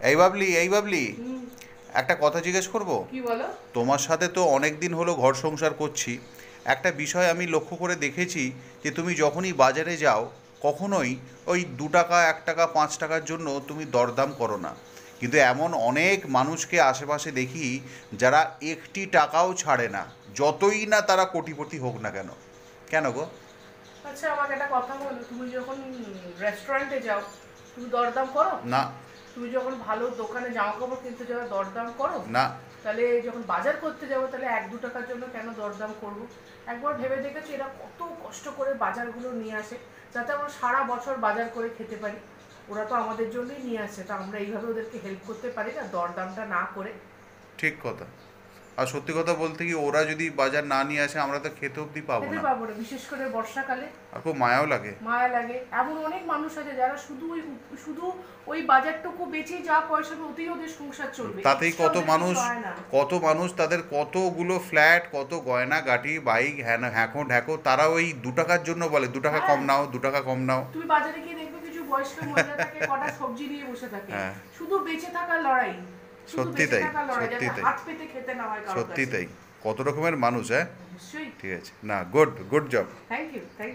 এই বাবলি একটা কথা জিজ্ঞেস করব? কি বলো? তোমার সাথে তো অনেক দিন হলো ঘর সংসার করছি। একটা বিষয় আমি লক্ষ্য করে দেখেছি যে তুমি যখনই বাজারে যাও কখনোই ওই 2 টাকা 1 টাকা 5 টাকার জন্য তুমি দরদাম করো না। কিন্তু এমন অনেক মানুষকে আশেপাশে দেখি যারা একটি টাকাও ছাড়ে না, যতই না তারা কোটিপতি হোক না কেন। কেন গো? আচ্ছা, আমাকে একটা কথা বলো, তুমি যখন রেস্টুরেন্টে যাও তুমি দরদাম করো? না। তুমি যখন ভালো দোকানে জামা কাপড় কিনতে যাও দরদাম করো? না। তাহলে যখন বাজার করতে যাবো তাহলে 1-2 টাকার জন্য কেন দরদাম করব? একবার ভেবে দেখেছো এরা কত কষ্ট করে বাজারগুলো নিয়ে আসে যাতে আমরা সারা বছর বাজার করে খেতে পারি? ওরা তো আমাদের জন্যই নিয়ে আসে, তা আমরা এইভাবে ওদেরকে হেল্প করতে পারি না দরদামটা না করে? ঠিক কথা। আর সত্যি কথা বলতে কি, ওরা যদি বাজার না নিয়ে আসে আমরা তো খেতে অবধি পাবো খেতে না। পাবো না, বিশেষ করে বর্ষাকালে। আর খুব মায়াও লাগে। মায়া লাগে। এমন অনেক মানুষ আছে যারা শুধু ওই বাজারটুকু বেচে যা পয়সা পাবে ওতেই ওদের সংসার চলবে, তাতেই এক্সট্রা ওদের কিছু হয় না। কত মানুষ তাদের কতগুলো ফ্ল্যাট, কত গয়না গাটি, বাইক, হ্যাঁকো ঢ্যাকো, তারা ওই 2 টাকার জন্য বলে 2 টাকা কম হ্যাঁ, নাও, 2 টাকা কম নাও। তুমি বাজারে গিয়ে দেখবে কিছু বয়স্ক মহিলা থাকে কটা সবজি নিয়ে বসে থাকে, হ্যাঁ, শুধু বেঁচে থাকার লড়াই। শুধু সত্যি বেঁচে তাই, থাকার লড়াই, সত্যি যাতে তাই, হাত পেতে খেতে না হয় কারোর সত্যি কাছে। তাই। কত রকমের মানুষ, হ্যাঁ। অবশ্যই। ঠিক আছে, না, good good job. Thank you, thank